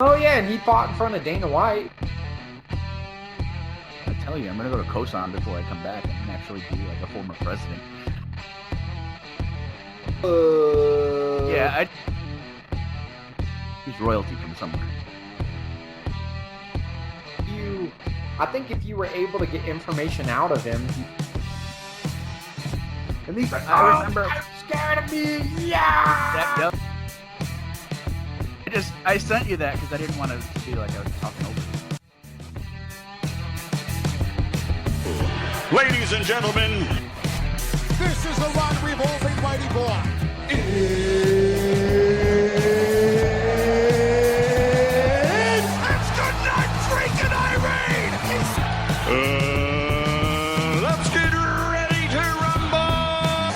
Oh yeah, and he fought in front of Dana White. I tell you, I'm gonna go to Kosan before I come back and actually be like a former president. Yeah, he's royalty from somewhere. I think if you were able to get information out of him, at least like, I remember. I'm scared of me. Yeah. Yep. I sent you that because I didn't want to be like I was talking over you. Ladies and gentlemen, this is the one we've all been waiting for. It's good night, freaking Irene! let's get ready to rumble!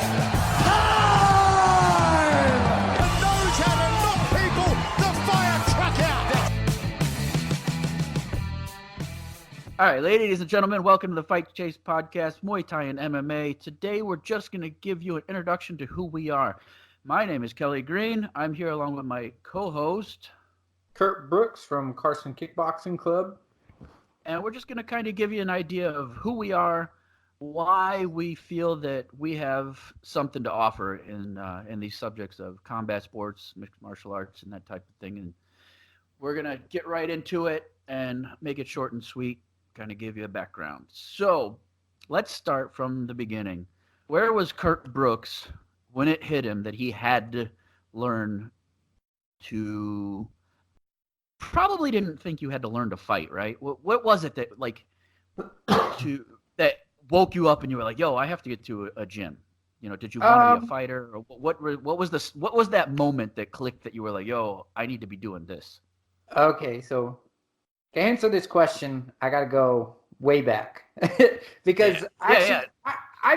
Time! And knows how to knock people the fire truck out. All right, ladies and gentlemen, welcome to the Fight Chase Podcast, Muay Thai and MMA. Today, we're just going to give you an introduction to who we are. My name is Kelly Green. I'm here along with my co-host, Kurt Brooks from Carson Kickboxing Club. And we're just going to kind of give you an idea of who we are, why we feel that we have something to offer in these subjects of combat sports, mixed martial arts, and that type of thing. And we're going to get right into it and make it short and sweet, kind of give you a background. So let's start from the beginning. Where was Kurt Brooks when it hit him that he had to learn to... Probably didn't think you had to learn to fight, right? What was it that that woke you up and you were like, "Yo, I have to get to a gym"? You know, did you want to be a fighter, or what was that moment that clicked that you were like, "Yo, I need to be doing this"? Okay, so to answer this question, I got to go way back because I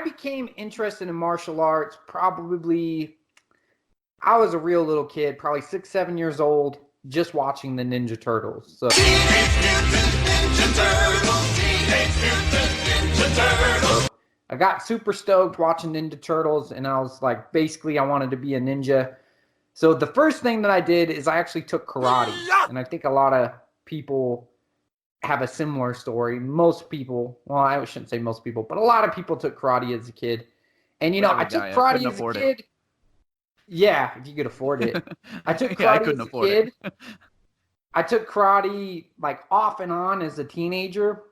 became interested in martial arts probably. I was a real little kid, probably 6, 7 years old. Just watching the Ninja Turtles. So. Teenage Mutant Ninja Turtles. Teenage Mutant Ninja Turtles. I got super stoked watching Ninja Turtles, and I was like, basically, I wanted to be a ninja. So the first thing that I did is I actually took karate, and I think a lot of people have a similar story. Most people, well, I shouldn't say most people, but a lot of people took karate as a kid. And, I took karate as a kid. Yeah, if you could afford it. I took karate as a kid. I took karate like off and on as a teenager.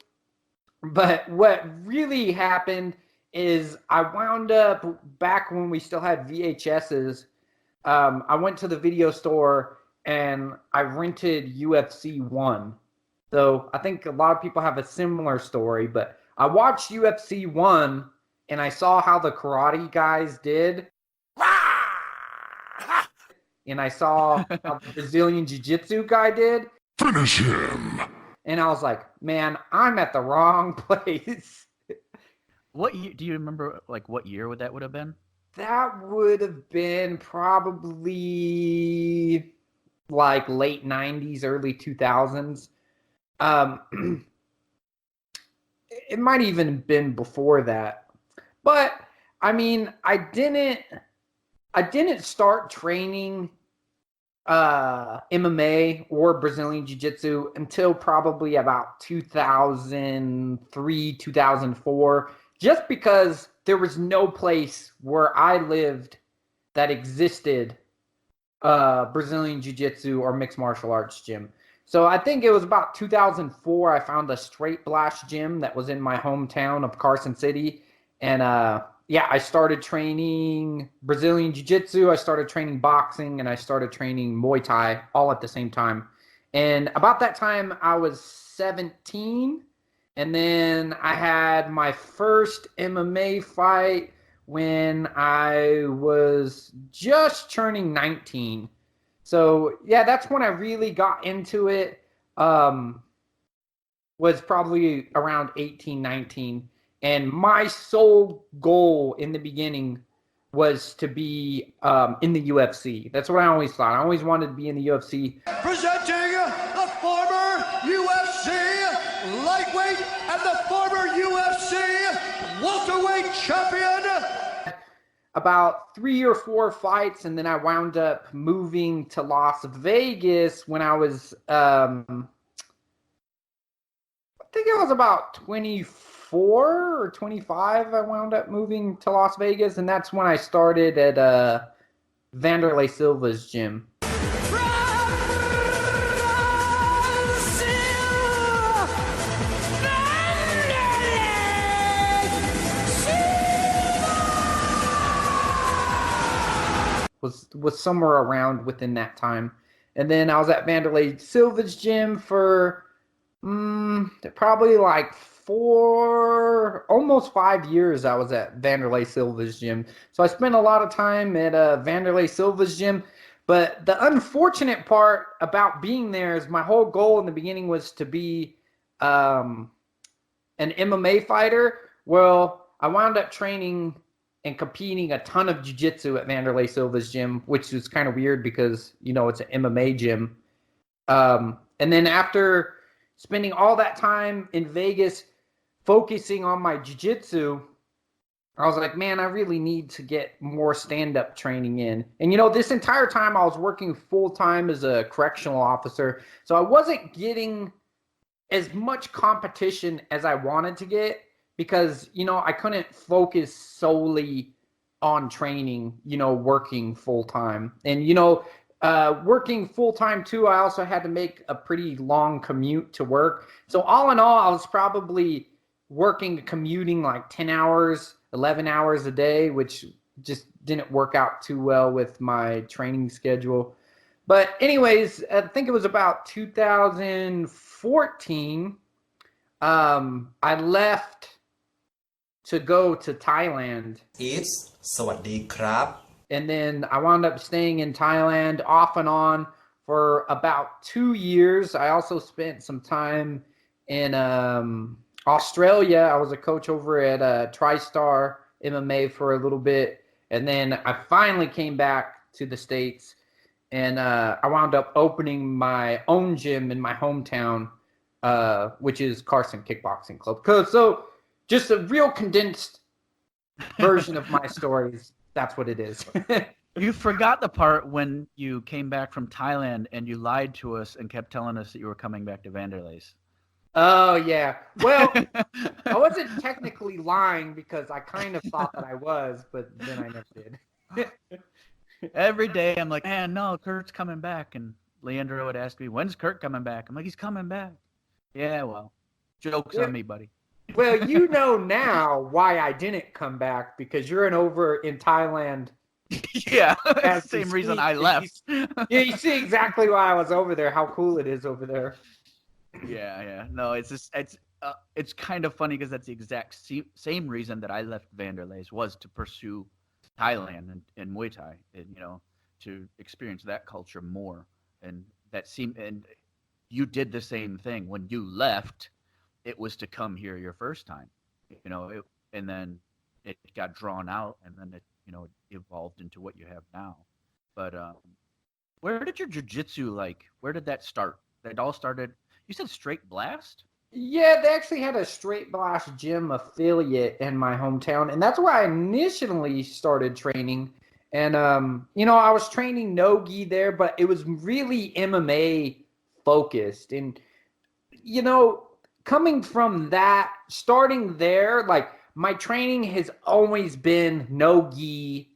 But what really happened is I wound up back when we still had VHSs. I went to the video store and I rented UFC 1. So I think a lot of people have a similar story, but I watched UFC 1 and I saw how the karate guys did. And I saw how the Brazilian Jiu-Jitsu guy did. Finish him. And I was like, man, I'm at the wrong place. What year, do you remember, like, what year that would have been? That would have been probably like late 90s, early 2000s. It might even have been before that. But, I mean, I didn't start training MMA or Brazilian Jiu-Jitsu until probably about 2003, 2004, just because there was no place where I lived that existed Brazilian Jiu-Jitsu or mixed martial arts gym. So I think it was about 2004 I found a straight blast gym that was in my hometown of Carson City. And I started training Brazilian Jiu-Jitsu, I started training boxing, and I started training Muay Thai all at the same time. And about that time, I was 17, and then I had my first MMA fight when I was just turning 19. So, yeah, that's when I really got into it, was probably around 18, 19. And my sole goal in the beginning was to be in the UFC. That's what I always thought. I always wanted to be in the UFC. Presenting the former UFC lightweight and the former UFC welterweight champion. about 3 or 4 fights, and then I wound up moving to Las Vegas when I was, I think it was about 24 or 25. I wound up moving to Las Vegas, and that's when I started at Vanderlei Silva's gym. Was somewhere around within that time. And then I was at Vanderlei Silva's gym for probably like almost 5 years. I was at Vanderlei Silva's gym. So I spent a lot of time at Vanderlei Silva's gym. But the unfortunate part about being there is my whole goal in the beginning was to be an MMA fighter. Well, I wound up training and competing a ton of jiu-jitsu at Vanderlei Silva's gym, which is kind of weird because, it's an MMA gym. And then after spending all that time in Vegas focusing on my jiu-jitsu, I was like, man, I really need to get more stand-up training in. And, this entire time I was working full-time as a correctional officer, so I wasn't getting as much competition as I wanted to get, because, I couldn't focus solely on training, working full time. And, working full time too, I also had to make a pretty long commute to work. So all in all, I was probably commuting like 10 hours, 11 hours a day, which just didn't work out too well with my training schedule. But anyways, I think it was about 2014, I left to go to Thailand. It's สวัสดีครับ And then I wound up staying in Thailand off and on for about 2 years. I also spent some time in Australia. I was a coach over at TriStar MMA for a little bit. And then I finally came back to the States, and I wound up opening my own gym in my hometown, which is Carson Kickboxing Club. So just a real condensed version of my stories. That's what it is. You forgot the part when you came back from Thailand and you lied to us and kept telling us that you were coming back to Vanderlei's. Oh, yeah. Well, I wasn't technically lying because I kind of thought that I was, but then I never did. Every day I'm like, man, no, Kurt's coming back. And Leandro would ask me, when's Kurt coming back? I'm like, he's coming back. Yeah, well, joke's on me, buddy. Well, you know now why I didn't come back, because you're over in Thailand. Yeah, same reason I left. Yeah, you see exactly why I was over there, how cool it is over there. Yeah. No, it's kind of funny because that's the exact same reason that I left Vanderlei's, was to pursue Thailand and Muay Thai, and to experience that culture more. And you did the same thing when you left. It was to come here your first time, and then it got drawn out, and then it evolved into what you have now. But where did your jiu-jitsu, where did that start? That all started, you said Straight Blast? Yeah, they actually had a Straight Blast gym affiliate in my hometown, and that's where I initially started training. And I was training no-gi there, but it was really MMA focused. And coming from that, starting there, my training has always been no-gi,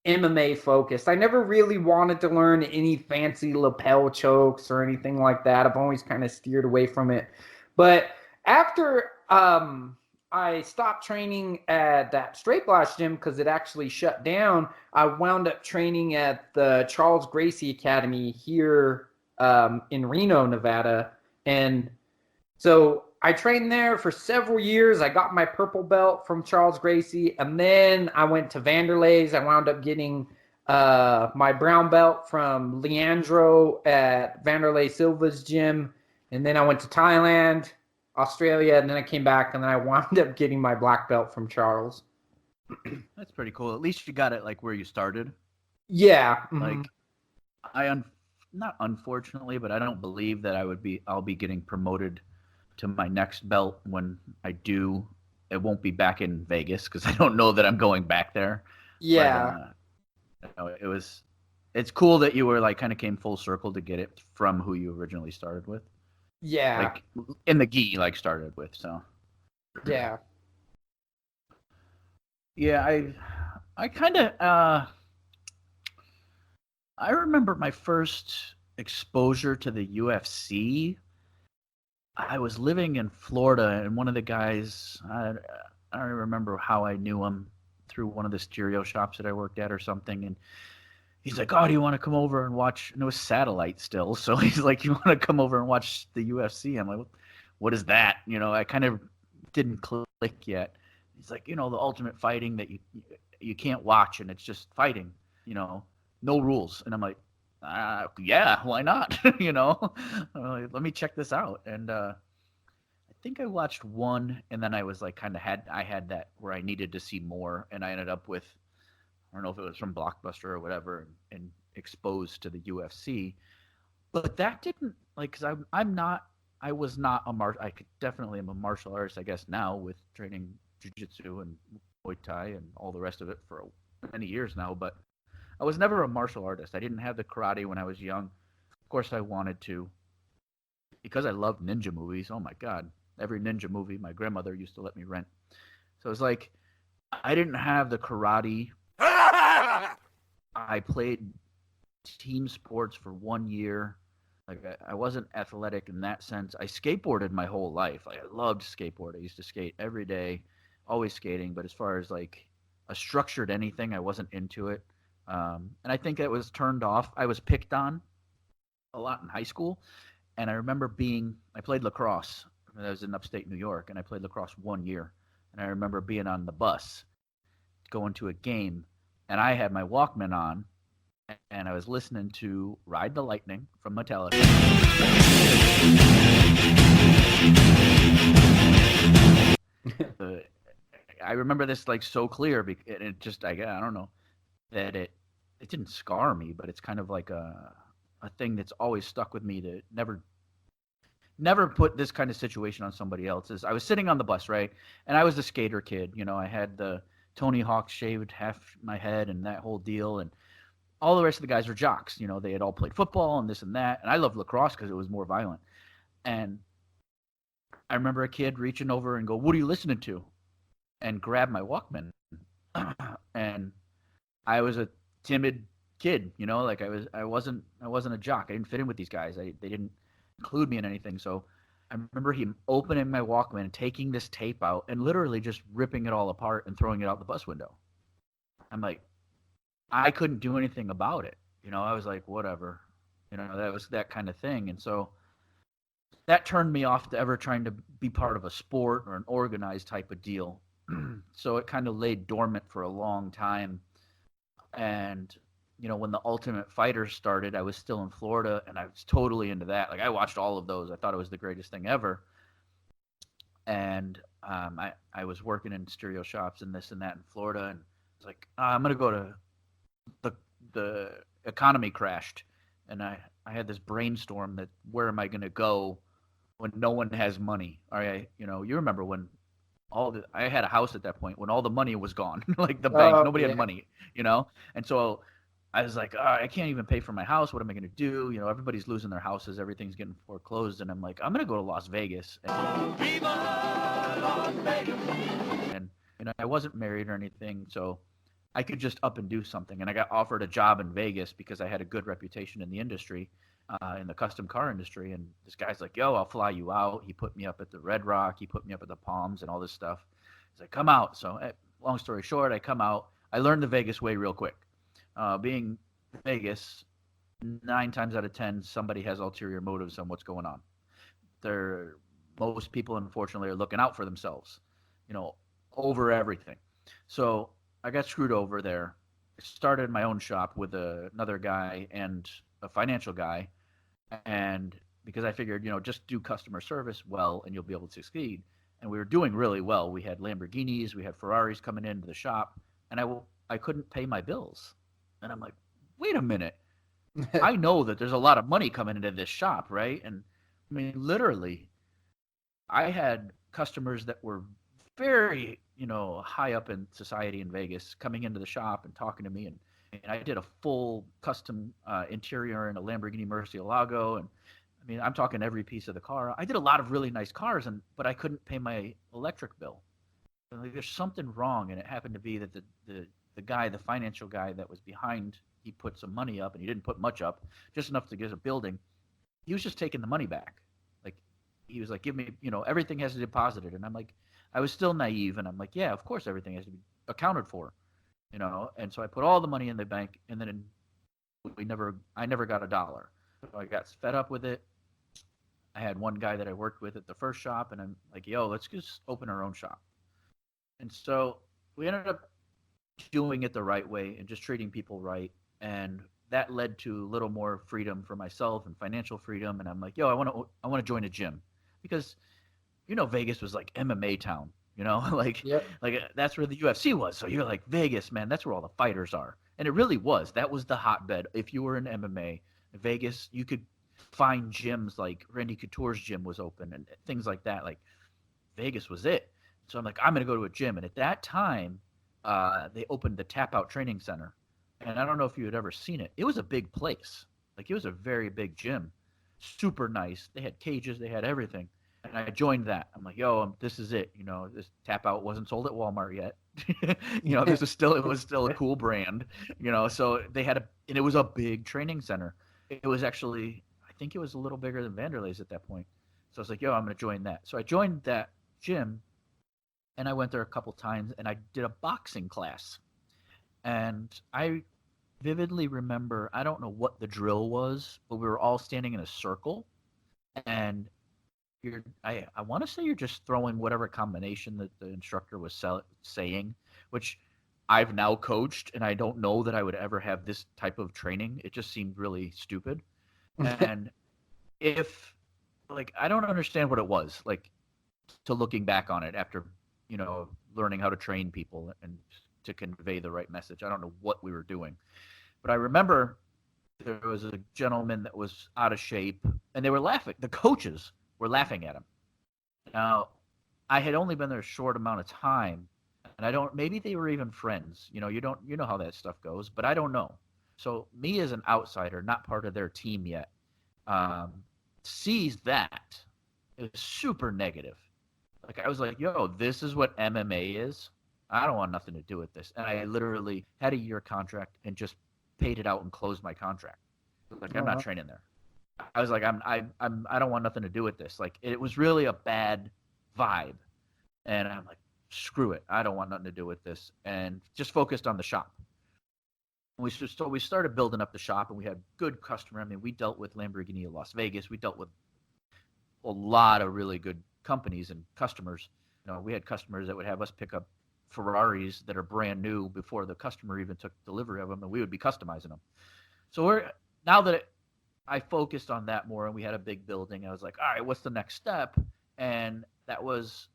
MMA focused. I never really wanted to learn any fancy lapel chokes or anything like that. I've always kind of steered away from it. But after I stopped training at that Straight Blast gym because it actually shut down, I wound up training at the Charles Gracie Academy here in Reno, Nevada. And so I trained there for several years. I got my purple belt from Charles Gracie, and then I went to Vanderlei's. I wound up getting my brown belt from Leandro at Vanderlei Silva's gym, and then I went to Thailand, Australia, and then I came back, and then I wound up getting my black belt from Charles. That's pretty cool. At least you got it where you started. Yeah. Mm-hmm. Not unfortunately, but I don't believe that I'll be getting promoted to my next belt. When I do, it won't be back in Vegas because I don't know that I'm going back there. Yeah. But, it's cool that you were like kind of came full circle to get it from who you originally started with. Yeah. Like in the gi, like started with. So Yeah. yeah, I kind of I remember my first exposure to the UFC. I was living in Florida, and one of the guys, I don't remember how I knew him, through one of the stereo shops that I worked at or something. And he's like, "Oh, do you want to come over and watch?" And it was satellite still. So he's like, "You want to come over and watch the UFC?" I'm like, "What is that?" I kind of didn't click yet. He's like, "The ultimate fighting that you can't watch, and it's just fighting, no rules." And I'm like, "Yeah, why not?" Let me check this out. And I think I watched one, and then I was like, I had that where I needed to see more, and I ended up with, I don't know if it was from Blockbuster or whatever, and exposed to the UFC. But that didn't, like, because I was not I definitely am a martial artist, I guess, now with training Jujitsu and Muay Thai and all the rest of it for many years now. But I was never a martial artist. I didn't have the karate when I was young. Of course, I wanted to, because I loved ninja movies. Oh my God. Every ninja movie my grandmother used to let me rent. So it's like, I didn't have the karate. I played team sports for 1 year. Like, I wasn't athletic in that sense. I skateboarded my whole life. Like, I loved skateboard. I used to skate every day, always skating. But as far as like a structured anything, I wasn't into it. And I think it was turned off. I was picked on a lot in high school. And I remember I played lacrosse. I was in upstate New York, and I played lacrosse 1 year. And I remember being on the bus, going to a game, and I had my Walkman on, and I was listening to Ride the Lightning from Metallica. I remember this like so clear, and it just, I don't know, that it didn't scar me, but it's kind of like a thing that's always stuck with me, to never put this kind of situation on somebody else. I was sitting on the bus, right? And I was the skater kid. I had the Tony Hawk shaved half my head and that whole deal. And all the rest of the guys were jocks. They had all played football and this and that. And I loved lacrosse because it was more violent. And I remember a kid reaching over and go, "What are you listening to?" And grab my Walkman. And I was a timid kid, like I wasn't a jock. I didn't fit in with these guys. They didn't include me in anything. So I remember him opening my Walkman, taking this tape out, and literally just ripping it all apart and throwing it out the bus window. I'm like, I couldn't do anything about it. I was like, whatever. That was that kind of thing. And so that turned me off to ever trying to be part of a sport or an organized type of deal. So it kind of lay dormant for a long time. And when the Ultimate Fighter started, I was still in Florida, and I was totally into that. Like, I watched all of those. I thought it was the greatest thing ever. And I was working in stereo shops and this and that in Florida, and it's like, I'm going to go to the economy crashed. And I had this brainstorm that, where am I going to go when no one has money? All right, you remember when I had a house at that point when all the money was gone, like the bank, nobody had money, And so I was like, I can't even pay for my house. What am I going to do? Everybody's losing their houses. Everything's getting foreclosed. And I'm like, I'm going to go to Las Vegas. And I wasn't married or anything, so I could just up and do something. And I got offered a job in Vegas because I had a good reputation in the industry, in the custom car industry. And this guy's like, "Yo, I'll fly you out." He put me up at the Red Rock. He put me up at the Palms and all this stuff. He's like, "Come out." So long story short, I come out. I learned the Vegas way real quick. Being Vegas, 9 times out of 10, somebody has ulterior motives on what's going on. Most people, unfortunately, are looking out for themselves, over everything. So I got screwed over there. I started my own shop with another guy and a financial guy. And because I figured, just do customer service well and you'll be able to succeed. And we were doing really well. We had Lamborghinis, we had Ferraris coming into the shop, and I couldn't pay my bills. And I'm like, wait a minute. I know that there's a lot of money coming into this shop, right? And I mean, literally, I had customers that were very high up in society in Vegas coming into the shop and talking to me. And I did a full custom interior in a Lamborghini Murcielago. And I mean, I'm talking every piece of the car. I did a lot of really nice cars, but I couldn't pay my electric bill. And like, there's something wrong. And it happened to be that the guy, the financial guy that was behind, he put some money up, and he didn't put much up, just enough to get a building. He was just taking the money back. Like, he was like, give me, everything has to be deposited. And I'm like, I was still naive, and I'm like, yeah, of course everything has to be accounted for, And so I put all the money in the bank, and then I never got a dollar. So I got fed up with it. I had one guy that I worked with at the first shop, and I'm like, yo, let's just open our own shop. And so we ended up doing it the right way and just treating people right. And that led to a little more freedom for myself and financial freedom. And I'm like, yo, I want to join a gym, because, Vegas was like MMA town, like, Yep. like that's where the UFC was. So you're like, Vegas, man, that's where all the fighters are. And it really was. That was the hotbed. If you were in MMA, Vegas, you could find gyms like Randy Couture's gym was open and things like that. Like, Vegas was it. So I'm like, I'm going to go to a gym. And at that time, they opened the Tap Out Training Center. And I don't know if you had ever seen it. It was a big place. Like, it was a very big gym. Super nice. They had cages. They had everything. And I joined that. I'm like, yo, this is it. This Tap Out wasn't sold at Walmart yet. It was still a cool brand. So they had and it was a big training center. It was actually, I think it was a little bigger than Vanderlei's at that point. So I was like, yo, I'm going to join that. So I joined that gym, and I went there a couple times, and I did a boxing class. And I vividly remember, I don't know what the drill was, but we were all standing in a circle, and I want to say you're just throwing whatever combination that the instructor was saying, which I've now coached, and I don't know that I would ever have this type of training. It just seemed really stupid. And I don't understand what it was, like, to looking back on it after, learning how to train people and to convey the right message. I don't know what we were doing. But I remember there was a gentleman that was out of shape, and they were laughing. The coaches were laughing at him. Now, I had only been there a short amount of time, and maybe they were even friends. You know how that stuff goes, but I don't know. So me as an outsider, not part of their team yet, sees that. It was super negative. Like, I was like, yo, this is what MMA is. I don't want nothing to do with this. And I literally had a year contract and just paid it out and closed my contract. Like, I'm not training there. I was like, I don't want nothing to do with this. Like, it was really a bad vibe. And I'm like, screw it. I don't want nothing to do with this. And just focused on the shop. We started building up the shop, and we had good customer. I mean, we dealt with Lamborghini of Las Vegas. We dealt with a lot of really good companies and customers. We had customers that would have us pick up Ferraris that are brand new before the customer even took delivery of them, and we would be customizing them. So now that I focused on that more, and we had a big building, I was like, all right, what's the next step? And I was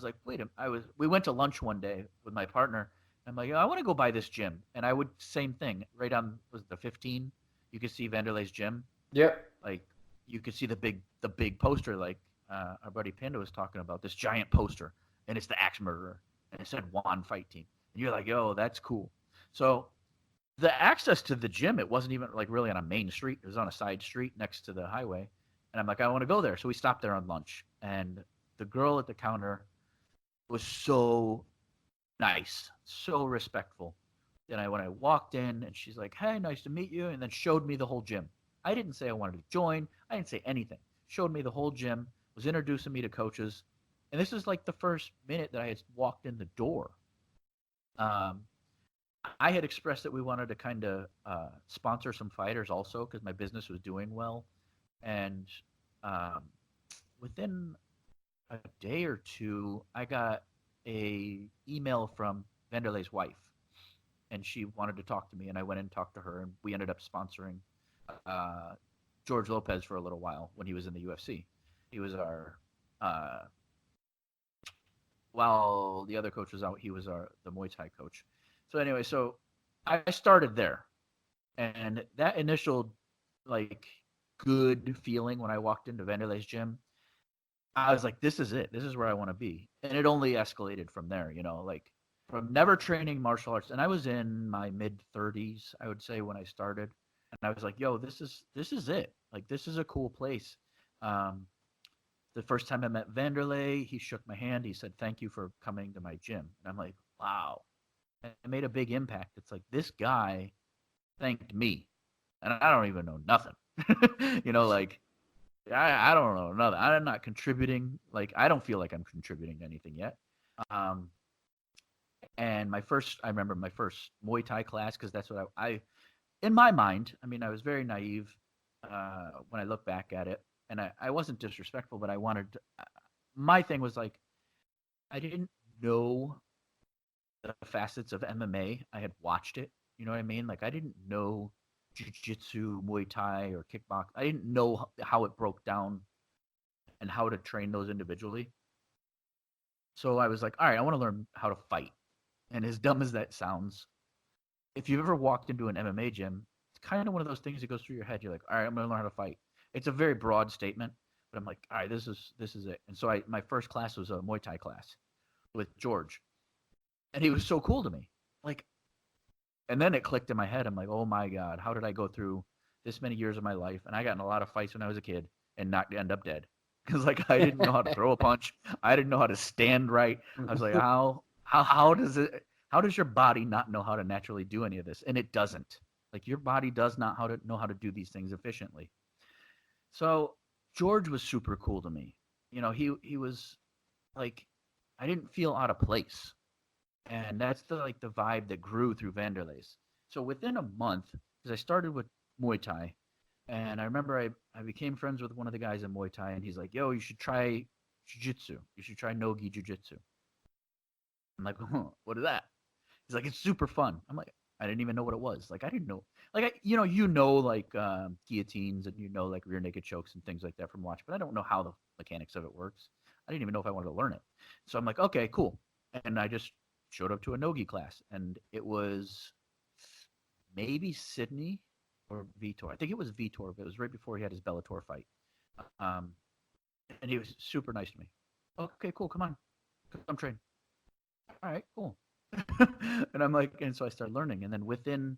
like, we went to lunch one day with my partner. I'm like, I want to go buy this gym. And I would, same thing, right on, was it the 15? You could see Vanderlei's gym. Yep. Like, you could see the big poster, like our buddy Panda was talking about, this giant poster, and it's the Axe Murderer, and it said Juan Fight Team. And you're like, yo, that's cool. So the access to the gym, it wasn't even like really on a main street. It was on a side street next to the highway. And I'm like, I want to go there. So we stopped there on lunch, and the girl at the counter was so nice, so respectful. Then when I walked in, and she's like, hey, nice to meet you, and then showed me the whole gym. I didn't say I wanted to join. I didn't say anything. Showed me the whole gym, was introducing me to coaches. And this is like the first minute that I had walked in the door. I had expressed that we wanted to kind of sponsor some fighters also, because my business was doing well. And within a day or two, I got a email from Vanderlei's wife, and she wanted to talk to me, and I went and talked to her, and we ended up sponsoring George Lopez for a little while when he was in the UFC. He was our while the other coach was out, he was the Muay Thai coach. So anyway, so I started there, and that initial like good feeling when I walked into Vanderlei's gym, I was like, this is it. This is where I want to be. And it only escalated from there, like from never training martial arts. And I was in my mid 30s, I would say, when I started. And I was like, yo, this is it. Like, this is a cool place. The first time I met Vanderlei, he shook my hand. He said, thank you for coming to my gym. And I'm like, wow. And it made a big impact. It's like, this guy thanked me. And I don't even know nothing. Like, I don't know nothing. I'm not contributing. Like, I don't feel like I'm contributing to anything yet. And I remember my first Muay Thai class, because that's what I in my mind, I mean, I was very naive when I look back at it. And I wasn't disrespectful, but my thing was like, I didn't know the facets of MMA. I had watched it. You know what I mean? Like, I didn't know Jiu-Jitsu, Muay Thai, or kickbox. I didn't know how it broke down and how to train those individually. So I was like, all right, I want to learn how to fight. And as dumb as that sounds, if you've ever walked into an MMA gym, it's kind of one of those things that goes through your head. You're like, all right, I'm going to learn how to fight. It's a very broad statement, but I'm like, all right, this is it. And so my first class was a Muay Thai class with George. And he was so cool to me. Like, and then it clicked in my head. I'm like, oh my God, how did I go through this many years of my life? And I got in a lot of fights when I was a kid and not end up dead. Because like, I didn't know how to throw a punch. I didn't know how to stand right. I was like, how does your body not know how to naturally do any of this? And it doesn't. Like, your body does not know how to do these things efficiently. So George was super cool to me. He was like, I didn't feel out of place. And that's the vibe that grew through Vanderlei's. So within a month, because I started with Muay Thai, and I remember I became friends with one of the guys in Muay Thai, and he's like, yo, you should try Jiu-Jitsu. You should try Nogi Jiu-Jitsu. I'm like, what is that? He's like, it's super fun. I'm like, I didn't even know what it was. Like, I didn't know. Like, like guillotines and like rear naked chokes and things like that from watch, but I don't know how the mechanics of it works. I didn't even know if I wanted to learn it. So I'm like, okay, cool. And I just showed up to a Nogi class, and it was maybe Sydney or Vitor. I think it was Vitor, but it was right before he had his Bellator fight. And he was super nice to me. Okay, cool. Come on. Come train. All right, cool. And I'm like, and so I started learning, and then within,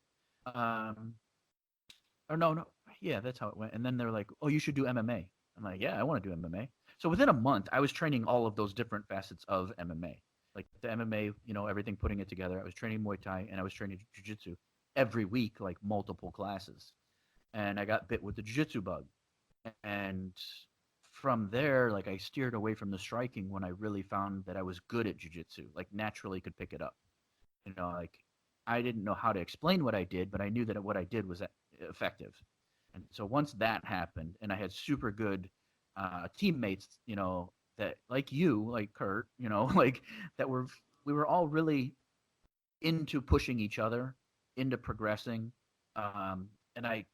yeah, that's how it went. And then they're like, oh, you should do MMA. I'm like, yeah, I want to do MMA. So within a month, I was training all of those different facets of MMA, like the MMA, everything, putting it together. I was training Muay Thai and I was training Jiu-Jitsu every week, like multiple classes. And I got bit with the Jiu-Jitsu bug. And from there, like, I steered away from the striking when I really found that I was good at Jiu-Jitsu, like naturally could pick it up. Like, I didn't know how to explain what I did, but I knew that what I did was effective. And so once that happened, and I had super good teammates, that like you, like Kurt, like that we were all really into pushing each other, into progressing. And I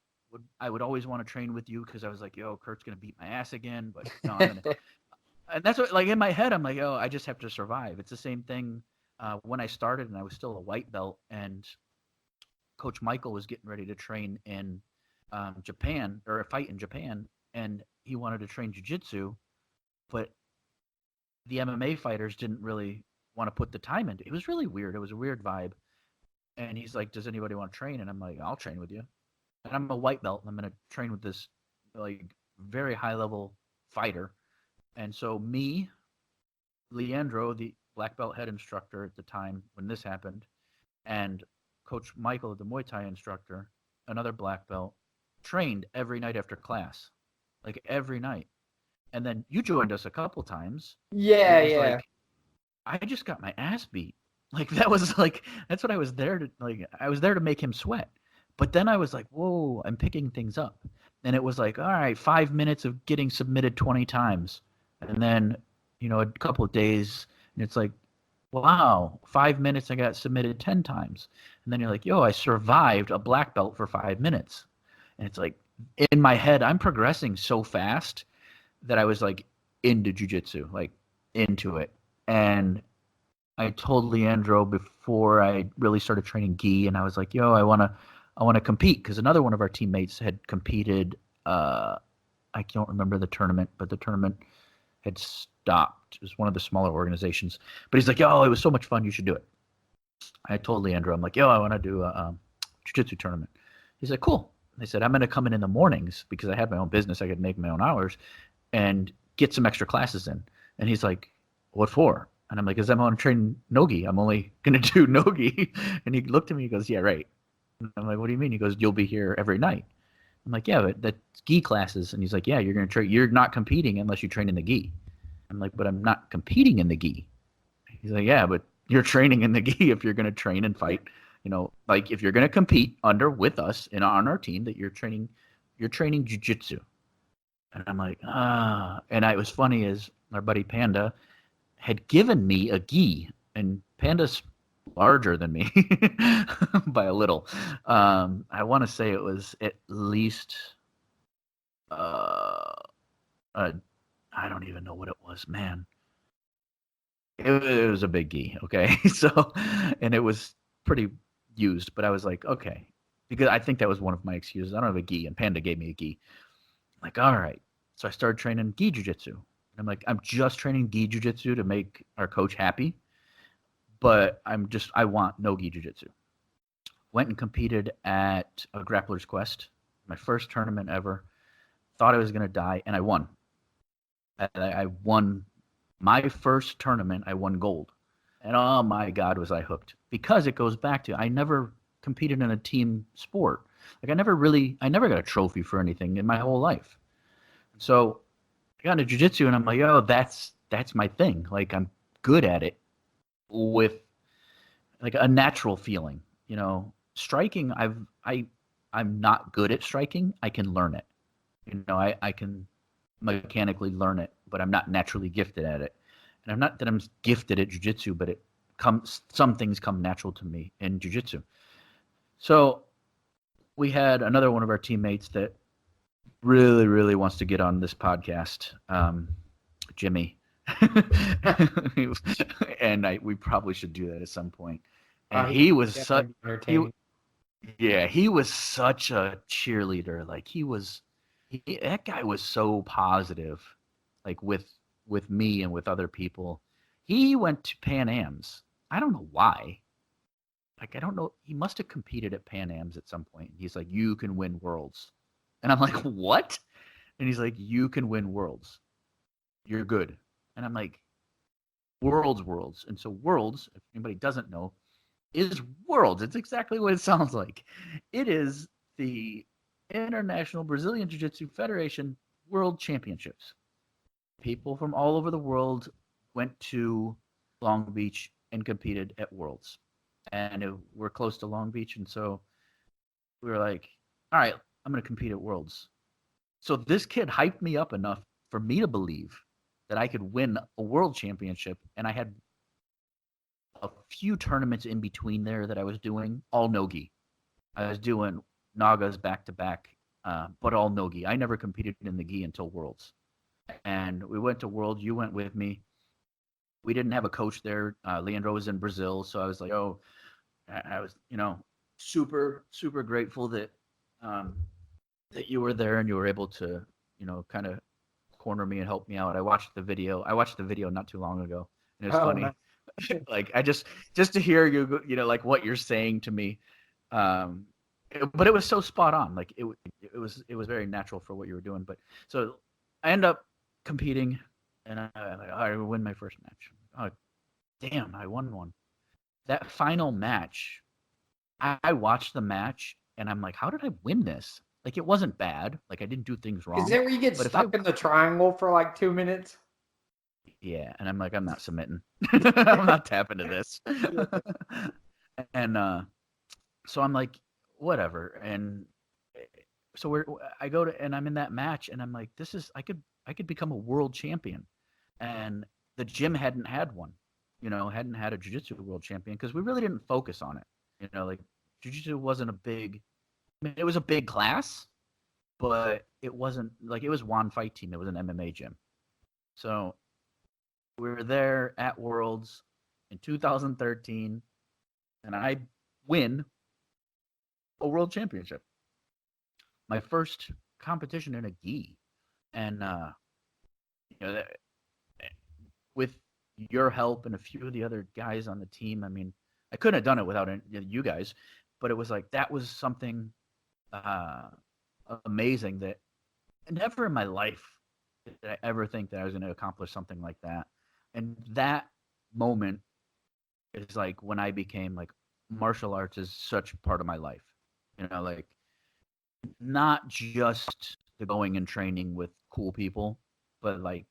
would always want to train with you because I was like, yo, Kurt's going to beat my ass again. But no, I'm going to. And that's what, like, in my head, I'm like, oh, I just have to survive. It's the same thing when I started and I was still a white belt, and Coach Michael was getting ready to train in Japan, or a fight in Japan, and he wanted to train jiu-jitsu, but the MMA fighters didn't really want to put the time into it. It was really weird. It was a weird vibe. And he's like, does anybody want to train? And I'm like, I'll train with you. And I'm a white belt, and I'm going to train with this like very high-level fighter. And so me, Leandro, the black belt head instructor at the time when this happened, and Coach Michael, the Muay Thai instructor, another black belt, trained every night after class, like every night. And then you joined us a couple times. Yeah. Like, I just got my ass beat. Like, that was like, that's what I was there to, like, I was there to make him sweat. But then I was like, whoa, I'm picking things up. And it was like, all right, 5 minutes of getting submitted 20 times. And then, a couple of days, and it's like, wow, 5 minutes I got submitted 10 times. And then you're like, yo, I survived a black belt for 5 minutes. And it's like, in my head, I'm progressing so fast that I was like into jiu-jitsu, like into it. And I told Leandro before I really started training gi, and I was like, yo, I want to compete, because another one of our teammates had competed. I don't remember the tournament, but the tournament had stopped. It was one of the smaller organizations. But he's like, "Yo, it was so much fun. You should do it." I told Leandro, I'm like, "Yo, I want to do a jiu-jitsu tournament." He's like, "Cool." I said, "I'm going to come in the mornings because I had my own business. I could make my own hours and get some extra classes in." And he's like, "What for?" And I'm like, "Because I'm going to train Nogi. I'm only going to do Nogi." And he looked at me, he goes, "Yeah, right." And I'm like, "What do you mean?" He goes, "You'll be here every night." I'm like, "Yeah, but that's gi classes." And he's like, "Yeah, you're going to train. You're not competing unless you train in the gi." I'm like, "But I'm not competing in the gi." He's like, "Yeah, but you're training in the gi if you're going to train and fight. Like if you're going to compete with us and on our team, that you're training jujitsu." And I'm like, And it was funny is our buddy Panda had given me a gi, and Panda's larger than me by a little. I want to say it was at least, I don't even know what it was, man. It was a big gi, okay? So, and it was pretty used, but I was like, okay, because I think that was one of my excuses. I don't have a gi, and Panda gave me a gi. I'm like, all right. So I started training gi jiu-jitsu. And I'm like, I'm just training gi jiu-jitsu to make our coach happy, but I want no gi jiu-jitsu. Went and competed at a Grappler's Quest, my first tournament ever. Thought I was going to die, and I won. I won my first tournament. I won gold. And oh my God, was I hooked. Because it goes back to, I never competed in a team sport. Like I never got a trophy for anything in my whole life. So I got into jiu-jitsu and I'm like, oh, that's my thing. Like I'm good at it with like a natural feeling, striking. I'm not good at striking. I can learn it. I can mechanically learn it, but I'm not naturally gifted at it. And I'm not that I'm gifted at jiu-jitsu, but some things come natural to me in jiu-jitsu. So we had another one of our teammates that really, really wants to get on this podcast, Jimmy. And we probably should do that at some point. And he was such a cheerleader. Like that guy was so positive, like with me and with other people. He went to Pan Am's. I don't know why. Like, I don't know. He must have competed at Pan Am's at some point. He's like, "You can win worlds." And I'm like, "What?" And he's like, "You can win worlds. You're good." And I'm like, worlds. And so worlds, if anybody doesn't know, is worlds. It's exactly what it sounds like. It is the International Brazilian Jiu-Jitsu Federation World Championships. People from all over the world went to Long Beach and competed at Worlds. And we're close to Long Beach, and so we were like, all right, I'm going to compete at Worlds. So this kid hyped me up enough for me to believe that I could win a world championship, and I had a few tournaments in between there that I was doing, all no-gi. I was doing Nagas back-to-back, but all no-gi. I never competed in the gi until Worlds. And we went to Worlds. You went with me. We didn't have a coach there. Leandro was in Brazil, so I was like, oh, I was, super, super grateful that that you were there and you were able to, kind of corner me and help me out. I watched the video not too long ago, and it was funny. Nice. Like I just to hear you, like what you're saying to me, but it was so spot on. Like it was very natural for what you were doing. But so I end up competing, and I win my first match. Oh, damn! I won one. That final match, I watched the match, and I'm like, how did I win this? Like it wasn't bad. Like I didn't do things wrong. Is it where you get stuck in the triangle for like 2 minutes? Yeah, and I'm like, I'm not submitting. I'm not tapping to this. And so I'm like, whatever. And so I go to, and I'm in that match, and I'm like, I could become a world champion. And the gym hadn't had one, hadn't had a jiu-jitsu world champion because we really didn't focus on it. Like jiu-jitsu wasn't it was a big class, but it wasn't like it was one fight team. It was an MMA gym. So we were there at Worlds in 2013, and I win a world championship. My first competition in a gi. And, with your help and a few of the other guys on the team, I mean, I couldn't have done it without you guys, but it was like that was something amazing that never in my life did I ever think that I was going to accomplish something like that. And that moment is like when I became like martial arts is such a part of my life. You know, like not just the going and training with cool people, but like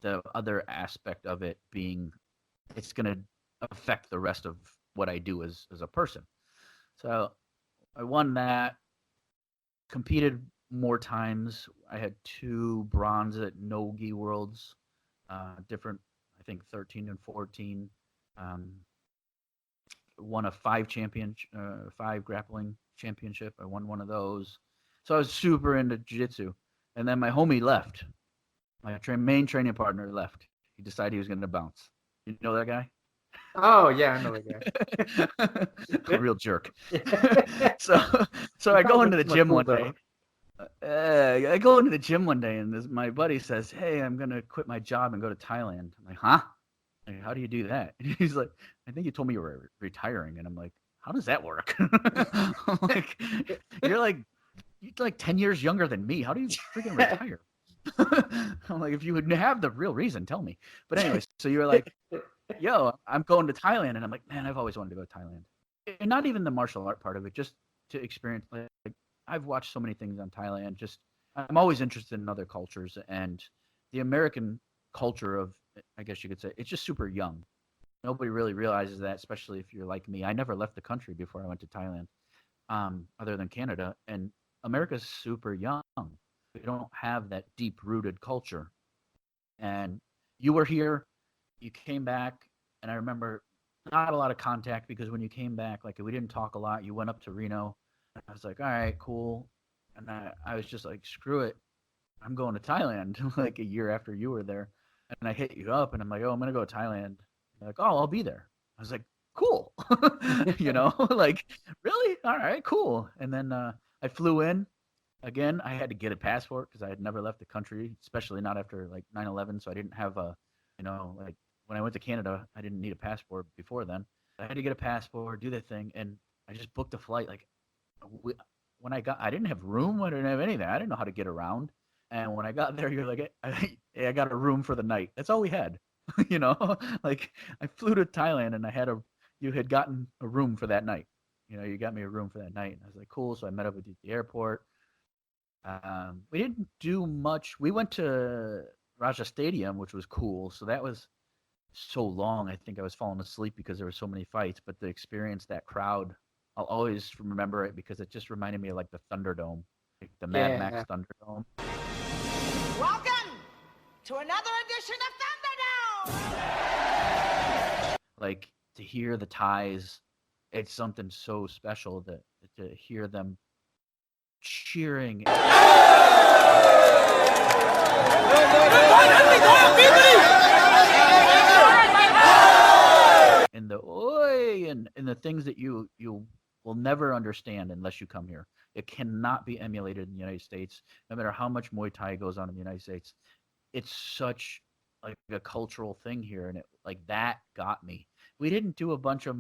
the other aspect of it being it's going to affect the rest of what I do as a person. So I won that, competed more times. I had 2 bronze at no-gi worlds, different, I think 13 and 14. Won a 5 grappling championship. I won one of those. So I was super into jiu-jitsu. And then my homie left. My main training partner left. He decided he was going to bounce. You know that guy? Oh yeah, I know that guy. A real jerk. so I go into the gym one day. I go into the gym one day, and my buddy says, "Hey, I'm gonna quit my job and go to Thailand." I'm like, "Huh? Like, how do you do that?" And he's like, "I think you told me you were retiring." And I'm like, "How does that work?" I'm like, you're like 10 years younger than me. How do you freaking retire? I'm like, if you would have the real reason, tell me. But anyways, so you're like, yo, I'm going to Thailand. And I'm like, man, I've always wanted to go to Thailand. And not even the martial art part of it, just to experience. Like, I've watched so many things on Thailand. Just, I'm always interested in other cultures. And the American culture of, I guess you could say, it's just super young. Nobody really realizes that, especially if you're like me. I never left the country before I went to Thailand, other than Canada. And America's super young. We don't have that deep-rooted culture. And you were here, you came back, and I remember not a lot of contact because when you came back, like we didn't talk a lot. You went up to Reno. And I was like, all right, cool. And I was just like, screw it. I'm going to Thailand like a year after you were there. And I hit you up, and I'm like, oh, I'm going to go to Thailand. You're like, oh, I'll be there. I was like, cool. You know, like, really? All right, cool. And then I flew in. Again, I had to get a passport because I had never left the country, especially not after like 9/11. So I didn't have a, you know, like when I went to Canada, I didn't need a passport before then. I had to get a passport, do the thing, and I just booked a flight. Like when I didn't have room. I didn't have anything. I didn't know how to get around. And when I got there, you're like, I got a room for the night. That's all we had, you know. Like I flew to Thailand and you had gotten a room for that night. You know, you got me a room for that night, and I was like, cool. So I met up with you at the airport. We didn't do much. We went to Raja Stadium, which was cool. So that was so long. I think I was falling asleep because there were so many fights. But the experience, that crowd, I'll always remember it because it just reminded me of like the Thunderdome, like the Mad Max Thunderdome. Welcome to another edition of Thunderdome. Like to hear the Thais, it's something so special that to hear them cheering. And the oi and the things that you will never understand unless you come here. It cannot be emulated in the United States, no matter how much Muay Thai goes on in the United States. It's such like a cultural thing here, and it like that got me. We didn't do a bunch of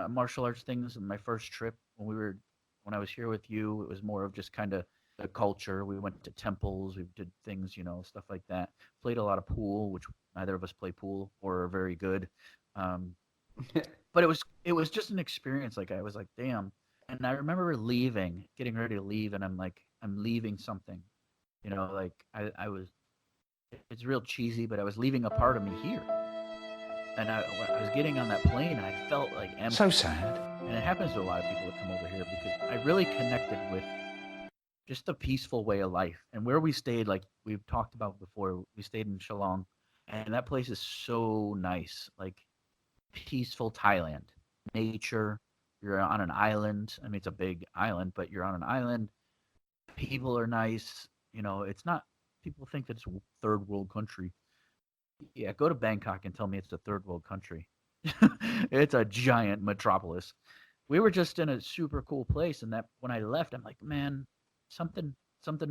martial arts things in my first trip when I was here with you. It was more of just kind of the culture. We went to temples, we did things, you know, stuff like that. Played a lot of pool, which neither of us play pool or are very good. But it was just an experience. Like I was like, damn. And I remember getting ready to leave, and I'm like, I'm leaving something. You know, like I was, it's real cheesy, but I was leaving a part of me here. And I was getting on that plane, and I felt like empty. So sad. And it happens to a lot of people that come over here because I really connected with just a peaceful way of life. And where we stayed, like we've talked about before, we stayed in Shillong, and that place is so nice, like peaceful Thailand, nature. You're on an island. I mean, it's a big island, but you're on an island. People are nice. You know, it's not, people think that it's a third world country. Yeah, go to Bangkok and tell me it's a third world country. It's a giant metropolis. We were just in a super cool place, and that when I left, I'm like, man, something's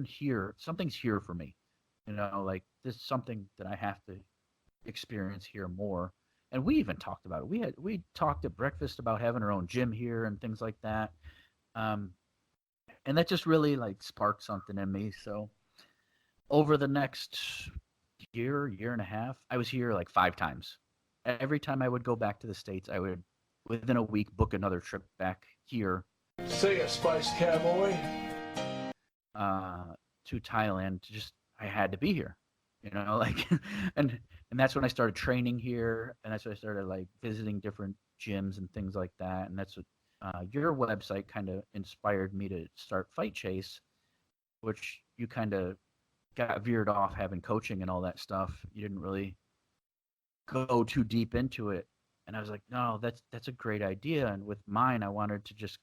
here for me. You know, like this is something that I have to experience here more. And we even talked about it. We talked at breakfast about having our own gym here and things like that. And that just really like sparked something in me. So over the next year and a half, I was here like 5 times. Every time I would go back to the States, I would within a week book another trip back here. Say it, Spice Cowboy. To Thailand. I had to be here, like, and that's when I started training here, and that's when I started like visiting different gyms and things like that. And that's what your website kind of inspired me to start Fight Chase, which you kind of got veered off having coaching and all that stuff. You didn't really go too deep into it, and I was like, no, that's a great idea. And with mine, I wanted to just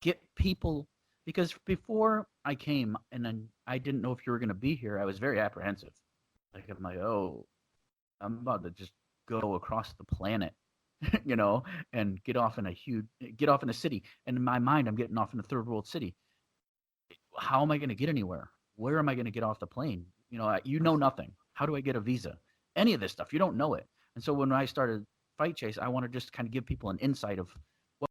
get people. Because before I came, and then I didn't know if you were going to be here, I was very apprehensive. Like, I'm like, oh, I'm about to just go across the planet, and get off in a city. And in my mind, I'm getting off in a third world city. How am I going to get anywhere? Where am I going to get off the plane? You know nothing. How do I get a visa? Any of this stuff, you don't know it. And so when I started Fight Chase, I want to just kind of give people an insight of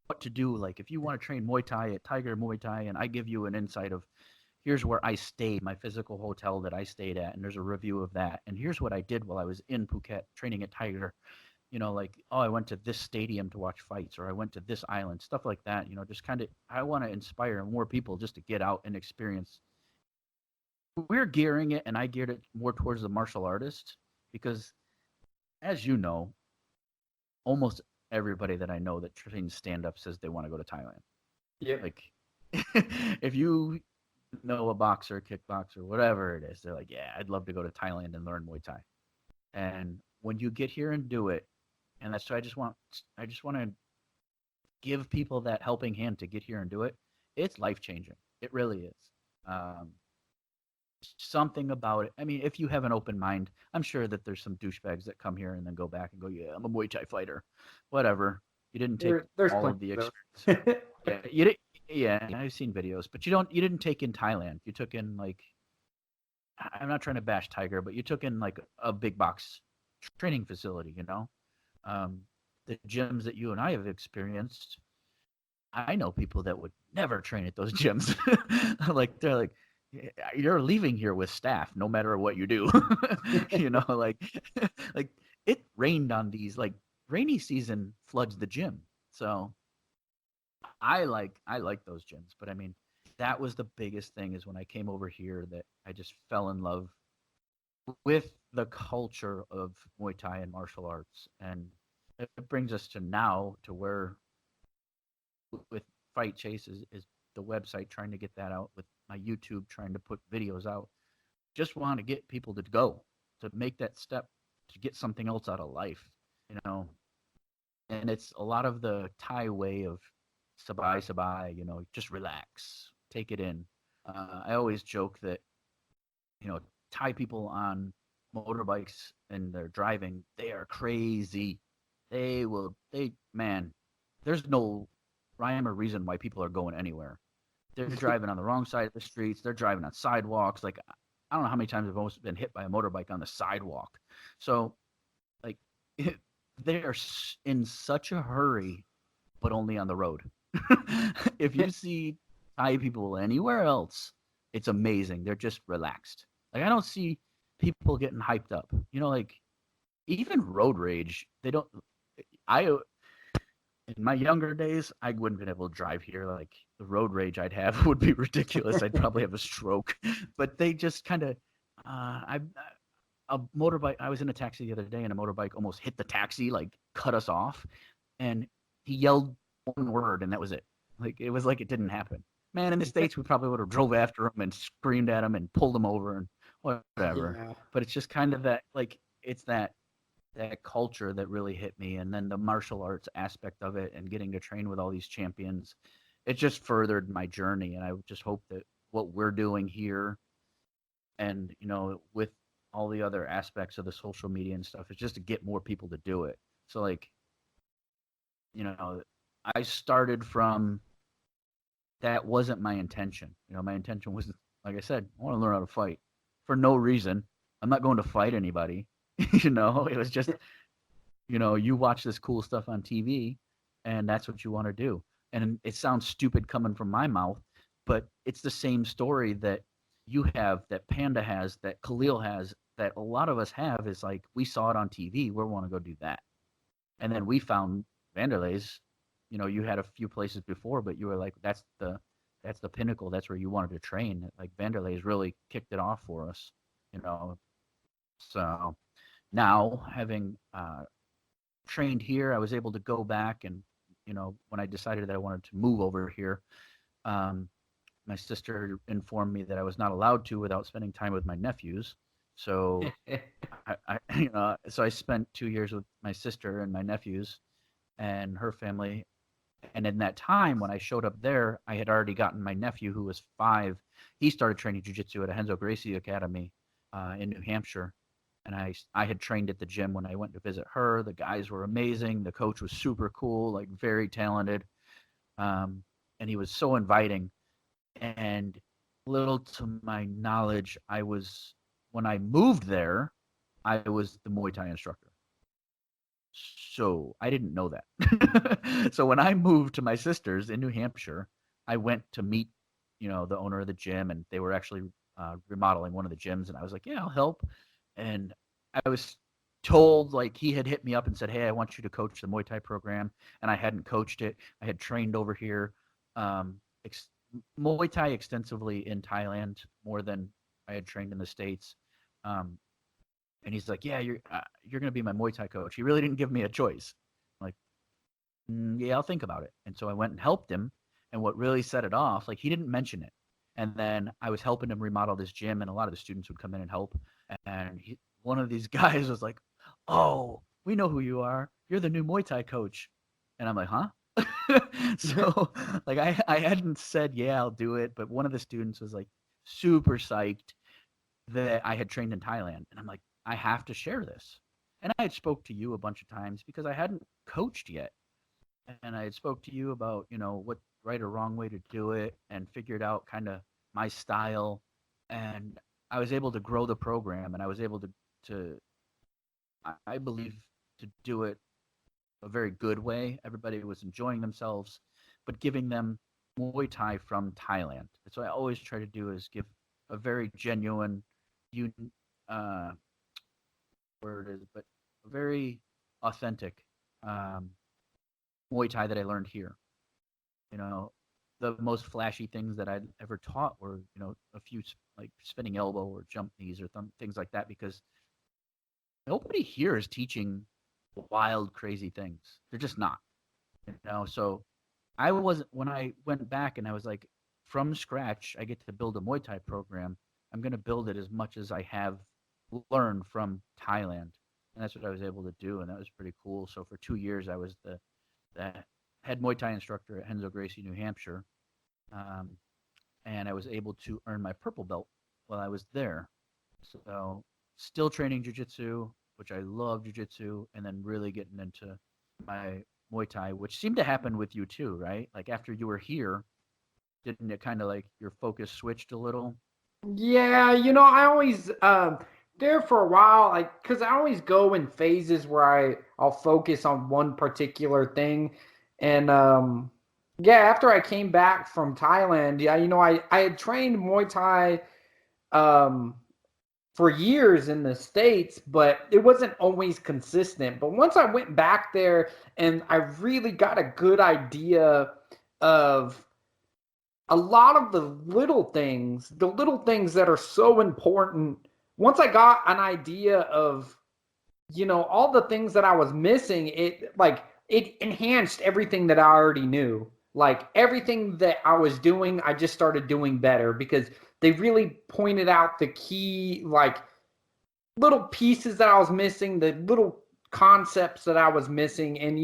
what to do. Like if you want to train Muay Thai at Tiger Muay Thai, and I give you an insight of here's where I stayed, my physical hotel that I stayed at, and there's a review of that. And here's what I did while I was in Phuket training at Tiger. Like, oh, I went to this stadium to watch fights, or I went to this island, stuff like that. Just kind of, I want to inspire more people just to get out and experience. We're gearing it, and I geared it more towards the martial artist because, as you know, almost everybody that I know that trains stand-up says they want to go to Thailand. Yeah. Like, if you know a boxer, kickboxer, whatever it is, they're like, yeah, I'd love to go to Thailand and learn Muay Thai. And when you get here and do it, and that's what I just want to give people that helping hand to get here and do it. It's life-changing. It really is. Something about it. I mean, if you have an open mind, I'm sure that there's some douchebags that come here and then go back and go, yeah, I'm a Muay Thai fighter. Whatever. You didn't take all of the experience. Yeah, I've seen videos, but you didn't take in Thailand. You took in like, I'm not trying to bash Tiger, but you took in like a big box training facility, the gyms that you and I have experienced. I know people that would never train at those gyms. Like they're like, you're leaving here with staff no matter what you do. Like it rained on these, like rainy season floods the gym. So I like those gyms, but I mean, that was the biggest thing is when I came over here that I just fell in love with the culture of Muay Thai and martial arts. And it brings us to now to where with Fight Chase is the website, trying to get that out, with my YouTube, trying to put videos out. Just want to get people to go, to make that step, to get something else out of life, And it's a lot of the Thai way of sabai, just relax, take it in. I always joke that, Thai people on motorbikes and they're driving, they are crazy. There's no rhyme or reason why people are going anywhere. They're driving on the wrong side of the streets. They're driving on sidewalks. Like, I don't know how many times I've almost been hit by a motorbike on the sidewalk. So, like, they are in such a hurry, but only on the road. If you see Thai people anywhere else, it's amazing. They're just relaxed. Like, I don't see people getting hyped up. Like, even road rage, in my younger days, I wouldn't have been able to drive here. Like, the road rage I'd have would be ridiculous. I'd probably have a stroke. But they just kind of, a motorbike, I was in a taxi the other day, and a motorbike almost hit the taxi, like, cut us off. And he yelled one word, and that was it. Like, it was like it didn't happen. Man, in the States, we probably would have drove after him and screamed at him and pulled him over and whatever. Yeah. But it's just kind of that, like, it's that culture that really hit me. And then the martial arts aspect of it and getting to train with all these champions, it just furthered my journey. And I just hope that what we're doing here and, with all the other aspects of the social media and stuff is just to get more people to do it. So, like, I started from, that wasn't my intention. My intention was, like I said, I want to learn how to fight for no reason. I'm not going to fight anybody. It was just, you watch this cool stuff on TV and that's what you want to do. And it sounds stupid coming from my mouth, but it's the same story that you have, that Panda has, that Khalil has, that a lot of us have, is like, we saw it on TV. We want to go do that. And then we found Vanderlei's. You had a few places before, but you were like, that's the pinnacle. That's where you wanted to train. Like Vanderlei's really kicked it off for us, So now, having trained here, I was able to go back and, when I decided that I wanted to move over here, my sister informed me that I was not allowed to without spending time with my nephews. So so I spent 2 years with my sister and my nephews and her family. And in that time, when I showed up there, I had already gotten my nephew, who was 5. He started training jiu-jitsu at a Renzo Gracie Academy in New Hampshire. And I had trained at the gym when I went to visit her. The guys were amazing. The coach was super cool, like very talented. And he was so inviting. And little to my knowledge, when I moved there, I was the Muay Thai instructor. So I didn't know that. So when I moved to my sister's in New Hampshire, I went to meet, the owner of the gym, and they were actually remodeling one of the gyms. And I was like, yeah, I'll help. And I was told, like, he had hit me up and said, hey, I want you to coach the Muay Thai program. And I hadn't coached it. I had trained over here. Muay Thai extensively in Thailand, more than I had trained in the States. And he's like, yeah, you're going to be my Muay Thai coach. He really didn't give me a choice. I'm like, yeah, I'll think about it. And so I went and helped him. And what really set it off, like, he didn't mention it. And then I was helping him remodel this gym, and a lot of the students would come in and help. And one of these guys was like, oh, we know who you are. You're the new Muay Thai coach. And I'm like, huh? So, like, I hadn't said, yeah, I'll do it. But one of the students was, like, super psyched that I had trained in Thailand. And I'm like, I have to share this. And I had spoke to you a bunch of times because I hadn't coached yet. And I had spoke to you about, what right or wrong way to do it, and figured out kind of my style. And I was able to grow the program, and I was able to I believe, to do it a very good way. Everybody was enjoying themselves, but giving them Muay Thai from Thailand. That's what I always try to do, is give a very genuine, word is, but a very authentic Muay Thai that I learned here. The most flashy things that I'd ever taught were, a few like spinning elbow or jump knees or things like that, because nobody here is teaching wild, crazy things. They're just not. So when I went back and I was like, from scratch, I get to build a Muay Thai program. I'm going to build it as much as I have learned from Thailand. And that's what I was able to do. And that was pretty cool. So for 2 years, I was the head Muay Thai instructor at Renzo Gracie, New Hampshire. And I was able to earn my purple belt while I was there. So still training jiu-jitsu, which I love jiu-jitsu, and then really getting into my Muay Thai, which seemed to happen with you too, right? Like after you were here, didn't it kind of like your focus switched a little? Yeah, I always there for a while, like, because I always go in phases where I'll focus on one particular thing. And yeah, after I came back from Thailand, yeah, I had trained Muay Thai for years in the States, but it wasn't always consistent. But once I went back there and I really got a good idea of a lot of the little things that are so important. Once I got an idea of, all the things that I was missing, it enhanced everything that I already knew. Like everything that I was doing, I just started doing better because they really pointed out the key, like, little pieces that I was missing, the little concepts that I was missing. And,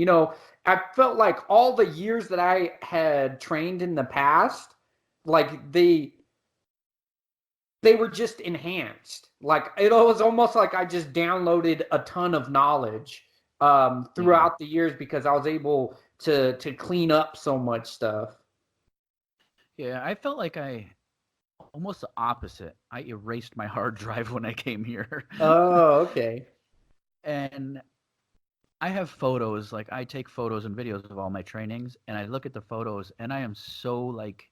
I felt like all the years that I had trained in the past, like they were just enhanced. Like it was almost like I just downloaded a ton of knowledge throughout the years because I was able to clean up so much stuff. Yeah, I felt like almost the opposite. I erased my hard drive when I came here. Oh, okay. And I have photos, like I take photos and videos of all my trainings, and I look at the photos, and I am so like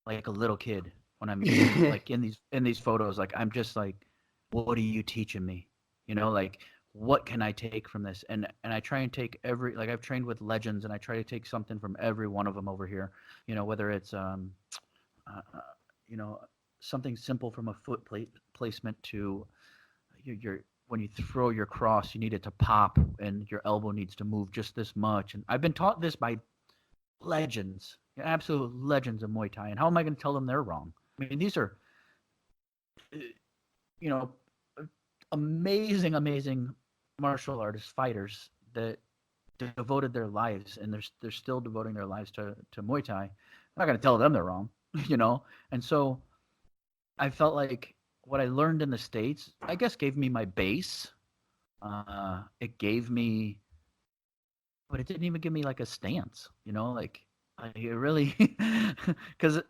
a little kid when I'm like in these photos. Like I'm just like, what are you teaching me? You know, like what can I take from this? And I try and take like I've trained with legends, and I try to take something from every one of them over here. You know, whether it's you know, something simple from a foot placement to your when you throw your cross, you need it to pop, and your elbow needs to move just this much. And I've been taught this by legends, absolute legends of Muay Thai. And how am I going to tell them they're wrong? I mean, these are, you know, amazing martial artists, fighters that devoted their lives, and they're still devoting their lives to Muay Thai. I'm not going to tell them they're wrong, you know. And so I felt like what I learned in the States, I guess, gave me my base. It gave me, but it didn't even give me like a stance, you know, like it really, because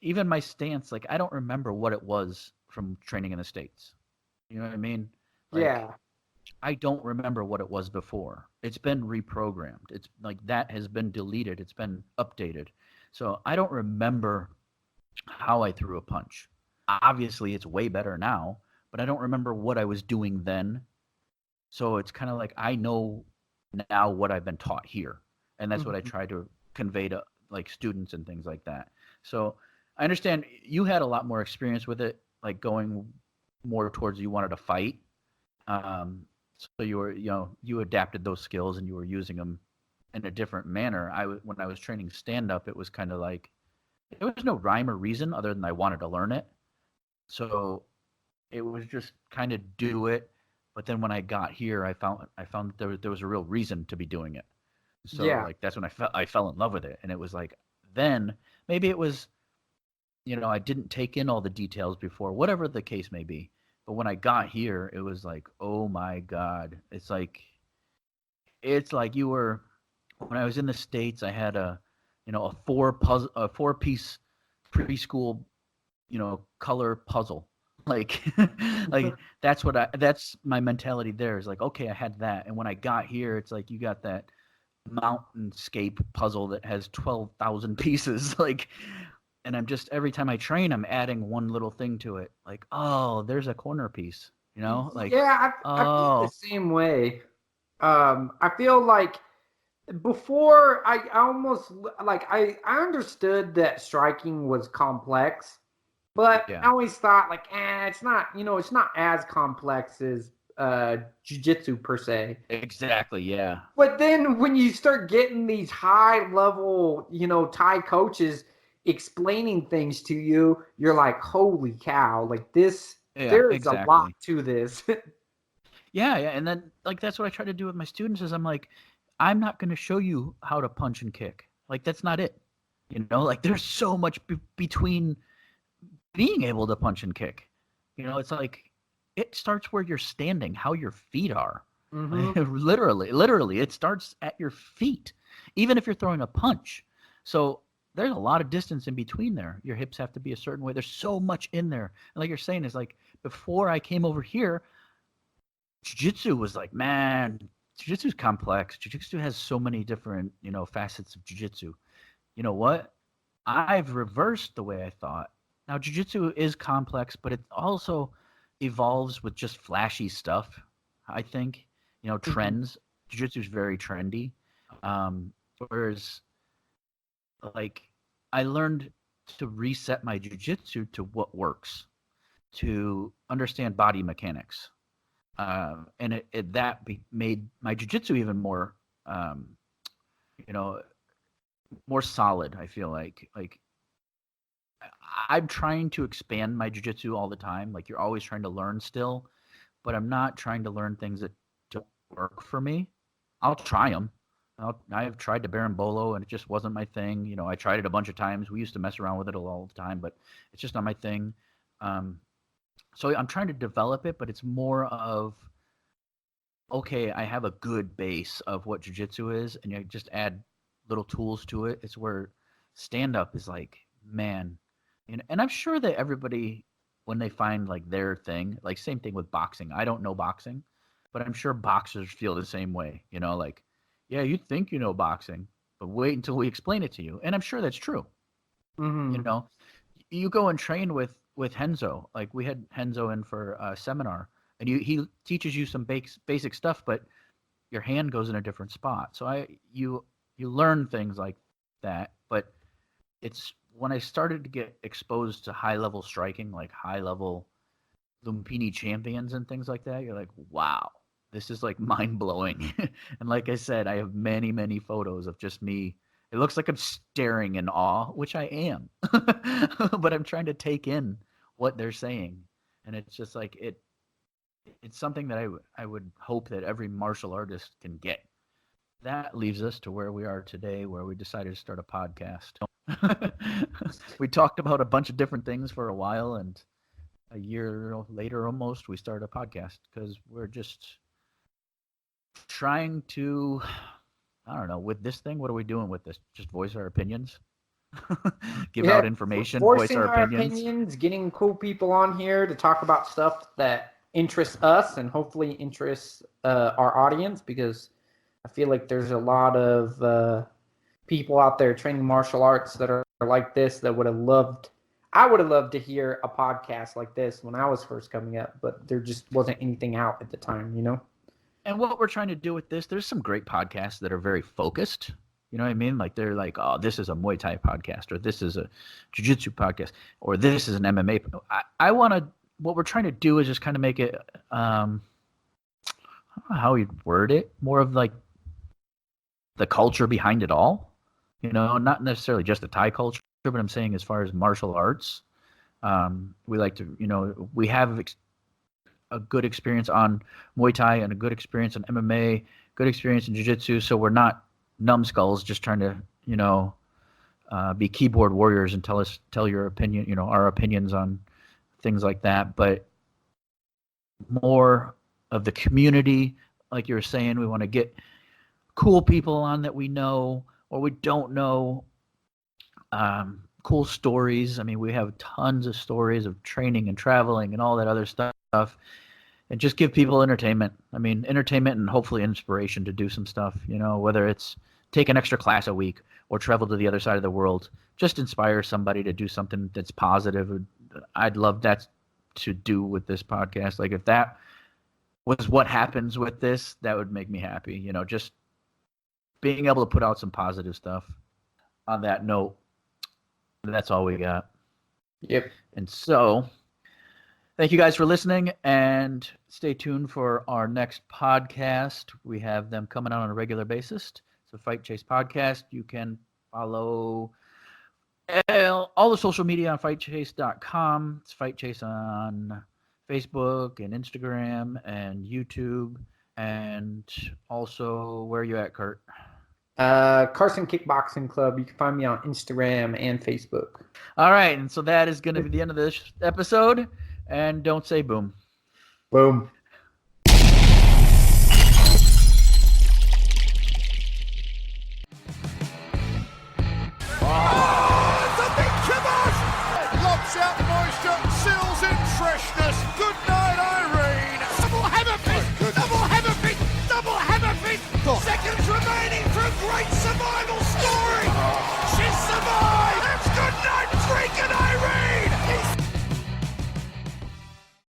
even my stance, like I don't remember what it was from training in the States. You know what I mean? Like, yeah. I don't remember what it was before. It's been reprogrammed. It's like that has been deleted. It's been updated. So I don't remember how I threw a punch. Obviously, it's way better now, but I don't remember what I was doing then. So it's kind of like I know now what I've been taught here, and that's what I try to convey to like students and things like that. So I understand you had a lot more experience with it, like going more towards you wanted to fight. So you were, you know, you adapted those skills and you were using them in a different manner. When I was training stand up, it was kind of like there was no rhyme or reason other than I wanted to learn it. So it was just kind of do it. But then when I got here, I found that there was a real reason to be doing it. So like that's when I fell in love with it. And it was like then maybe it was, you know, I didn't take in all the details before, whatever the case may be. But when I got here, it was like, oh my God. It's like you were, when I was in the States, I had a four-piece preschool, you know, color puzzle. Like, like that's my mentality there is like, okay, I had that. And when I got here, it's like, you got that mountainscape puzzle that has 12,000 pieces. Like, and I'm just, every time I train, I'm adding one little thing to it. Like, oh, there's a corner piece, you know? Like, I feel the same way. I feel like before I almost like I understood that striking was complex, but I always thought like, it's not, you know, it's not as complex as jiu-jitsu per se. Exactly, yeah. But then when you start getting these high level, you know, Thai coaches explaining things to you, you're like, holy cow, like this, there is a lot to this. Yeah, and then like that's what I try to do with my students is I'm like, I'm not going to show you how to punch and kick. Like that's not it. You know, like there's so much between being able to punch and kick. You know, it's like it starts where you're standing, how your feet are. Literally, it starts at your feet, even if you're throwing a punch. So there's a lot of distance in between there. Your hips have to be a certain way. There's so much in there. And like you're saying, is like before I came over here, jiu-jitsu was like, man, jiu-jitsu is complex. Jiu-jitsu has so many different, you know, facets of jiu-jitsu. You know what? I've reversed the way I thought. Now, jiu-jitsu is complex, but it also evolves with just flashy stuff, I think. You know, trends. Jiu-jitsu is very trendy. Whereas, like, I learned to reset my jiu-jitsu to what works, to understand body mechanics. And that made my jiu-jitsu even more, you know, more solid, I feel like. Like, I'm trying to expand my jiu-jitsu all the time. Like, you're always trying to learn still, but I'm not trying to learn things that don't work for me. I'll try them. I've tried to berimbolo, and it just wasn't my thing. You know, I tried it a bunch of times. We used to mess around with it all the time, but it's just not my thing. So I'm trying to develop it, but it's more of, okay, I have a good base of what jiu-jitsu is, and you just add little tools to it. It's where stand-up is like, man. And I'm sure that everybody, when they find like their thing, like same thing with boxing. I don't know boxing, but I'm sure boxers feel the same way. You know, like, yeah, you think you know boxing, but wait until we explain it to you. And I'm sure that's true. Mm-hmm. You know, you go and train with Henzo. Like we had Henzo in for a seminar, and he teaches you some basic stuff, but your hand goes in a different spot. So you learn things like that. But it's when I started to get exposed to high level striking, like high level Lumpini champions and things like that, you're like, wow, this is like mind blowing. And like I said, I have many, many photos of just me. It looks like I'm staring in awe, which I am, but I'm trying to take in what they're saying. And it's just like, it's something that I would hope that every martial artist can get. That leaves us to where we are today, where we decided to start a podcast. We talked about a bunch of different things for a while, and a year later almost, we started a podcast because we're just trying to, I don't know, with this thing, what are we doing with this? Just voice our opinions? Give out information, voice our opinions. Getting cool people on here to talk about stuff that interests us and hopefully interests our audience, because I feel like there's a lot of people out there training martial arts that are like this that I would have loved to hear a podcast like this when I was first coming up, but there just wasn't anything out at the time, you know? And what we're trying to do with this, there's some great podcasts that are very focused. You know what I mean? Like they're like, oh, this is a Muay Thai podcast, or this is a Jujitsu podcast, or this is an MMA. I want to, what we're trying to do is just kind of make it, I don't know how you'd word it, more of like the culture behind it all. You know, not necessarily just the Thai culture, but I'm saying as far as martial arts, we like to, you know, we have a good experience on Muay Thai and a good experience on MMA, good experience in Jiu-Jitsu, so we're not numbskulls just trying to, you know, be keyboard warriors and tell your opinion, you know, our opinions on things like that, but more of the community, like you were saying. We want to get cool people on that we know or we don't know, cool stories. I mean, we have tons of stories of training and traveling and all that other stuff, and just give people entertainment. I mean, entertainment and hopefully inspiration to do some stuff, you know, whether it's take an extra class a week or travel to the other side of the world, just inspire somebody to do something that's positive. I'd love that to do with this podcast. Like if that was what happens with this, that would make me happy, you know, just being able to put out some positive stuff. On that note, that's all we got. Yep. And so thank you guys for listening, and stay tuned for our next podcast. We have them coming out on a regular basis. So Fight Chase Podcast. You can follow all the social media on fightchase.com. It's Fight Chase on Facebook and Instagram and YouTube. And also, where are you at, Kurt? Carson Kickboxing Club. You can find me on Instagram and Facebook. All right, and so that is going to be the end of this episode. And don't say boom. Boom.